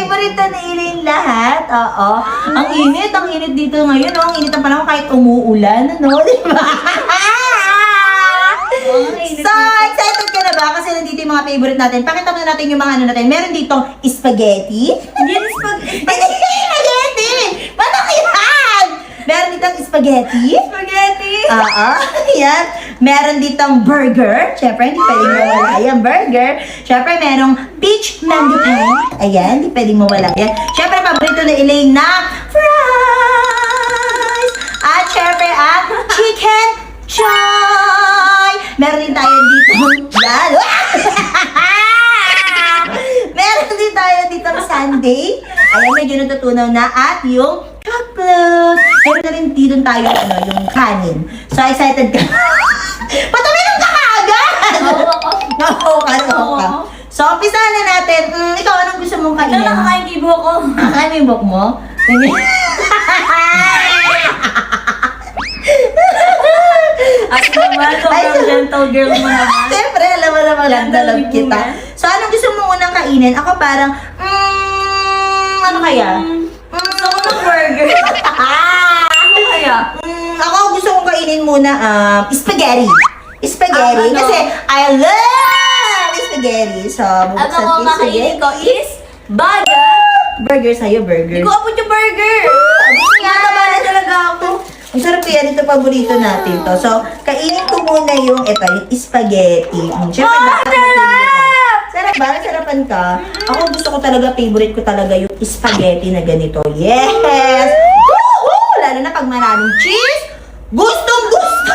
Favorite na Elaine lahat. Oo. Ang init dito ngayon. Oh. Ang init na panahon kahit umuulan. Ano? Diba? So, excited ka na ba? Kasi nandito yung mga favorite natin. Pakita mo natin yung mga ano natin. Meron dito spaghetti. Hindi Spaghetti! Paano yan? Meron ditong spaghetti. Spaghetti! Oo. Yan. Meron ditong burger. Siyempre, hindi pwedeng mawala yan. Burger. Siyempre, merong peach mango pie. Ayan, hindi pwedeng mawala yan. Siyempre, paborito na Elaine na fries. At siyempre, ang chicken choy. Meron din tayo dito. Yan. Meron din tayo dito sundae. Ayan, medyo natutunaw na. At yung chocolate. Meron na rin dito tayo yung kanin. So, excited ka? Patuminom ka agad! Oo ka. So, umpisahan na natin. Ikaw, anong gusto mong kainin? Ito nakakain kibo ko. Kakain mo yung buhok mo? At naman, sobrang gentle girl mo naman. Siyempre, alam mo naman lang dalab kita. So, anong gusto mo unang kainin? Ako parang, ano kaya? Gusto ko ng burger. Ano kaya? Ako gusto kong kainin muna, spaghetti. Spaghetti. Ano? Kasi, I love spaghetti. So, Ano bubuksan ko yung kakainin ko is burger. Burger sa'yo, burger. Hindi ko abot yung burger. Nataba na talaga ako. Ang sarap yan, ito paborito natin to. So, kainin ko muna yung spaghetti. Siyempre, dapat sarap! Sarap ba? Sarapan ka? Ako gusto ko talaga, favorite ko talaga yung spaghetti na ganito. Yes! Woo! Lalo na pag maraming cheese. Gustong gusto!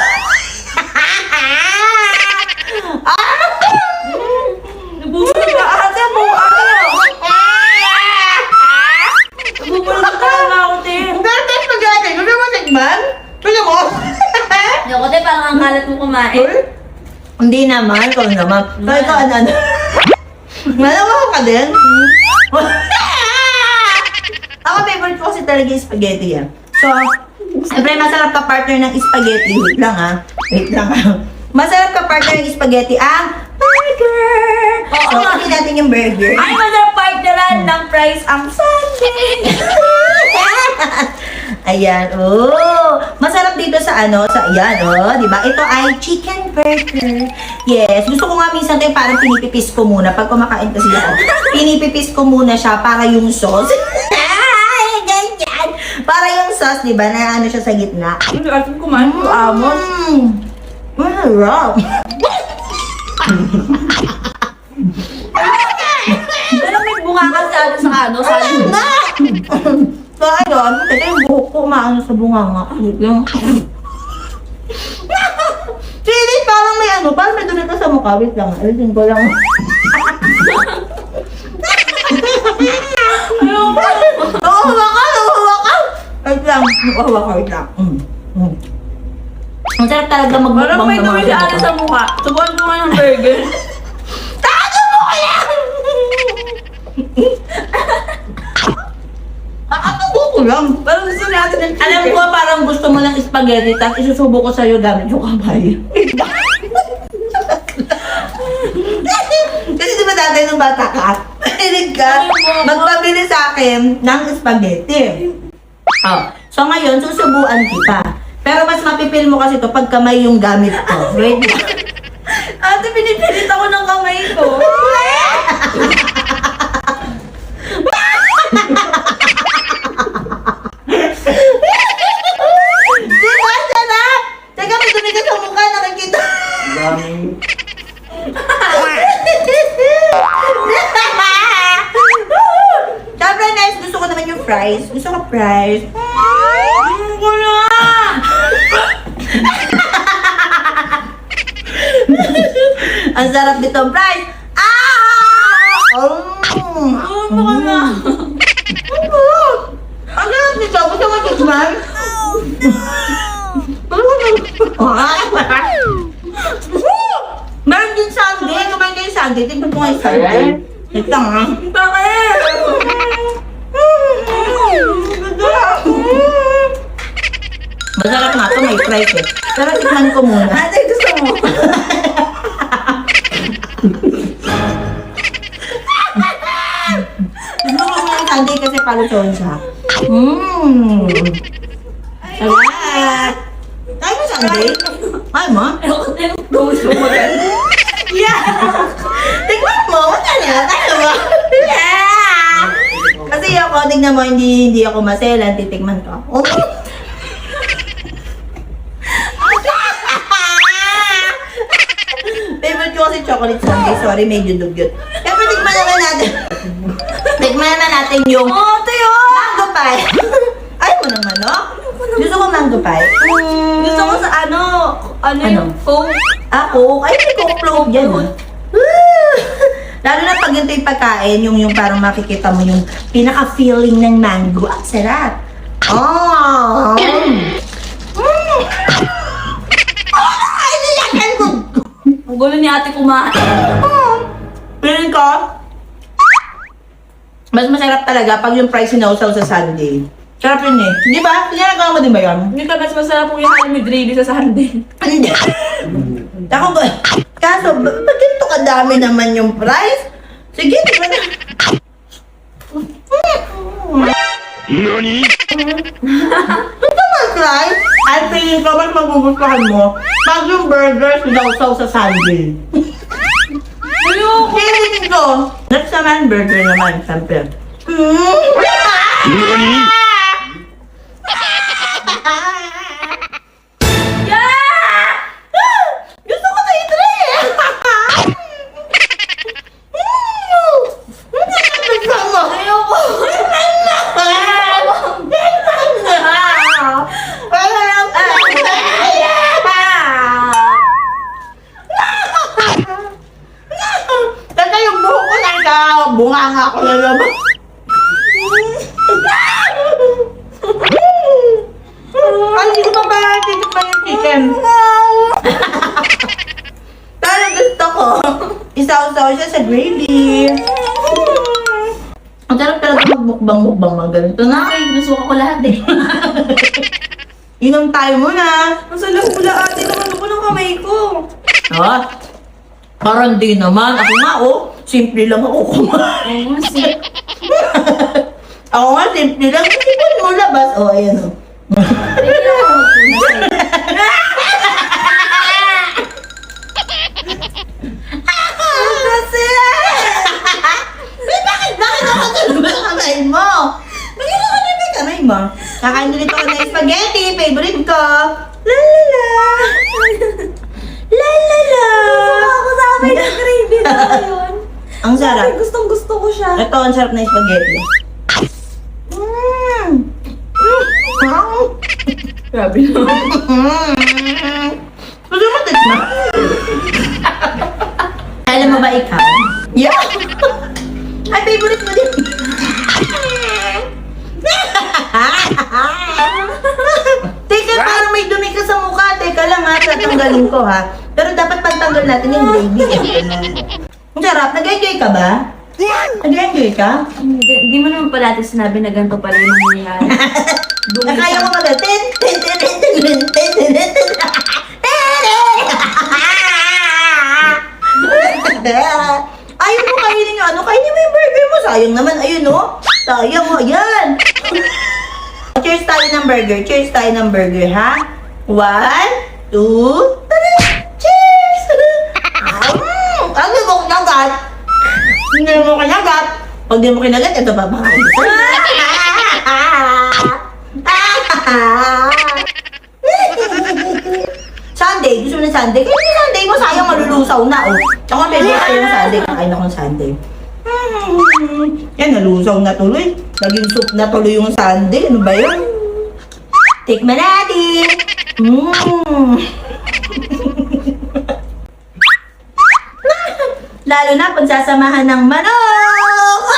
Nabubulog ka ate mo. Nabubulog ka na ako, te. Ang sarap ng spaghetti. Gusto mo tikman? Gusto mo? Ako, te, parang ang kalat mo kumain. Hindi naman. Ikaw naman. So, ikaw ano? Malawa ka din? Ako favorite ko kasi talaga yung spaghetti yan. So, siyempre masarap ka partner ng spaghetti. Wait lang ha. Masarap ka partner ng spaghetti ang burger! Oo So, nga. kunin natin yung burger. Ay, masarap partneran ng fries ang sundae. Ayan, oh. Masarap dito sa yan, oh. Diba? Ito ay chicken burger. Yes. Gusto ko nga minsan ito yung parang pinipipis ko muna. Pag kumakain kasi ako, pinipipis ko muna siya para yung sauce. Ay, ganyan. Para yung sauce, diba? Na ano siya sa gitna. Hindi atin kumain ko amos. Masarap. Pero may bunga ka sa ano, sa Na! So, ayun, ito yung buhok ko umaano sa bunganga. Yung... Chili, parang may parang may dunito sa mukha. Wait lang, alisin ko lang. Hawakan! Wait lang, wait lang. Ang sarap talaga magbukbang Parang may dumi si ate sa mukha. Subukan ko nga ng burger. Tago mo ko yan! Nakatubo ko lang. Parang gusto natin ng chicken. Alam ko parang gusto mo ng spaghetti, tapos isusubo ko sa'yo gamit yung kamay. Kasi di ba dati nung bata ka, hilig ka, magpabili sa akin ng spaghetti. Oh, so ngayon, susubuan kita. Pero mas mapipil mo kasi to pag kamay yung gamit ko. Wait lang. Ate, pinipilit ako ng kamay ko. Di ba, sarap? Teka, may dumi ka sa mukha, nakikita. Siyempre, nice. Gusto ko naman yung fries. Gusto ko fries. Ko na! Ang sarap nito, fries. Baka na. Ang sarap nito. Gusto mo tikman? Meron din sundae. Kumain kayo sundae. Tingnan ko nga yung sundae. Wait lang ha. Bakit? Masarap nga ito. May fries eh. Pero tikman ko muna. Ate, gusto mo? Gusto mo sundae kasi palutuan siya. Sarap! Kaya mo sundae? Kaya mo? Ayoko na yung gusto mo yan. Yeah! Tignan mo, wala na. Kaya mo? Yeah! Kasi ako, tignan mo, hindi ako maselan, titikman ko. Oh. Favorite ko kasi chocolate sundae. Sorry, medyo dugyot. Pero tikman naman natin. Tikman naman natin yung mango pie. Ayaw mo ng manok? Gusto ko mango pie. Gusto ko sa ano yung foam. Ako, ay may coke dyan. Lalo na pag ito yung pagkain, yung parang makikita mo yung pinaka-feeling ng mango. Ang sarap. Oh! Ay, nilakan ko! Ang gulo ni ate kumain. Feeling ko, mas masarap talaga pag yung price sinausaw sa sundae. Sarap yun eh. Di ba? Ginagawa mo din ba yun? Hindi ka mas masarap kung yung may gravy sa sundae. Hindi. Ako ba? Kaso, ba't ganito kadami naman yung price? Sige, di ba na? NANI?! Ito man, price? Ay, feeling ko mas magugustuhan mo pag yung burger sinausaw sa sundae. Ayoko. Feeling ko. Next naman, burger naman, siyempre. NANI?! Gusto ko na i-try eh! Ayoko. Teka, yung buhok ko nasa bunganga ko na naman. Hindi ko pa ba titikman yung chicken? Pero gusto ko, isaw-saw siya sa gravy. Ang sarap talaga magbukbang-mukbang mga ganito na. Ay, nasuka ko lahat eh. Inom tayo muna. Ang salang-sula ate naman ako ng kamay ko. Ah, parang di naman. Ako nga simple lang ako kumain. Oo, kasi. Ako nga, simple lang. Sipon mo labas. Ayan o. Kasi! Bakit ako tulog sa kamay mo? Bakit ako tulog sa kamay mo? Kakain ulit ako ng spaghetti. Favorite ko. La la la. La la la. Ako sa amin ng gravy na ngayon. Ang sarap. Ay, gustong gusto ko siya. Ito, ang sarap na spaghetti. Grabe naman. Gusto mo tikman? Alam mo ba ikaw? Yeah! Ay, favorite mo din. Teka, parang may dumi ka sa mukha. Teka lang ha, tatanggalin ko ha. Pero dapat pagtanggal natin yung gravy. Ang sarap. Nag-enjoy ka ba? Nag-enjoy ka? Hindi mo naman pala natin sinabi na ganito pala yung nangyayari. Nakaya mo mag Ayaw mo kainin yung ano, kainin mo yung burger mo. Sayang naman, ayun o. Sayang o, yan. Cheers tayo ng burger. Cheers tayo ng burger, ha? 1, 2, 3. Cheers! Ang di mo kinagat. Hindi mo kinagat. Pag di mo kinagat, ito pa ba? Sunday, gusto mo ng Sunday? Kaya yung Sunday mo, sayang malulusaw na, oh. Ako, pwede kayo ng Sunday, kakain ako ng Sunday. Yan, nalusaw na tuloy. Naging soup na tuloy yung Sunday. Ano ba yun? Tikman natin. Lalo na pagsasamahan ng manok.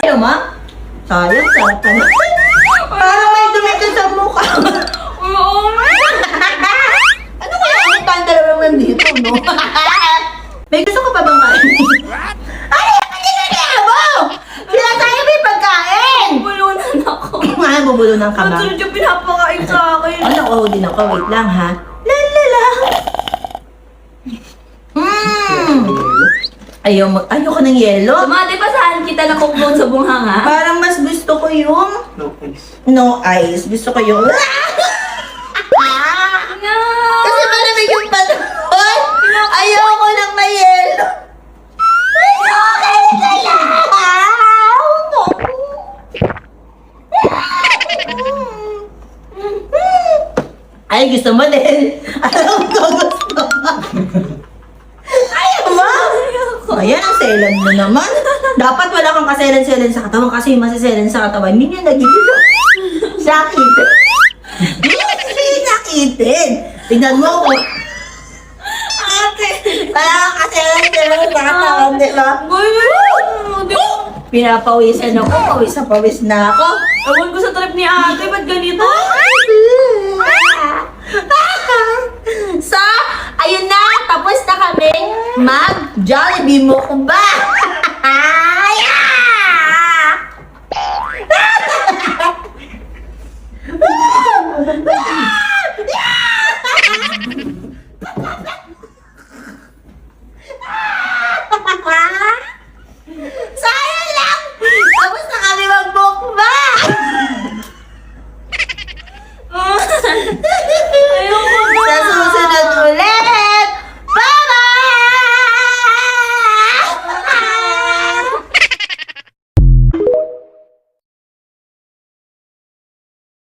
Ayaw mo? Sayang, sarap ka na. Parang may dumi ka sa mukha. Oo. Ano kaya ang tanda naman dito, no? May gusto ko pa bang kain? Ay, hindi ka niya mo! Sinasabi mo yung pagkain! Bulunan ako. Ano, bubulunan ka ba? Sunod yung pinapakain sa akin. Ano, oo din ako. Wait lang, ha? Lalala! Ayoko ng yelo. Sumati pa saan kita nakukbon sa bunghanga? Parang mas gusto ko yung No ice. no ice. Gusto ko yung... Nga! Kasi malamig yung panahon. Ayoko ng may yelo. Ayoko na Ay, gusto mo din. Alam ko, gusto mo. Ayaw mo? Ayan, ang selan mo naman. Dapat wala kang kaselan-selan sa katawan kasi yung masiselan sa katawan, hindi niya nagigilo. Sakitin. Hindi niya sakitin. Tignan mo ko. Ate, wala kang kaselan-selan sa katawan, di ba? Pinapawisan ako, pawis na pawis na ako. Ewan ko sa trip ni ate, ba't ganito? So, ayun na, tapos na kami mag-Jollibee mo ko ba?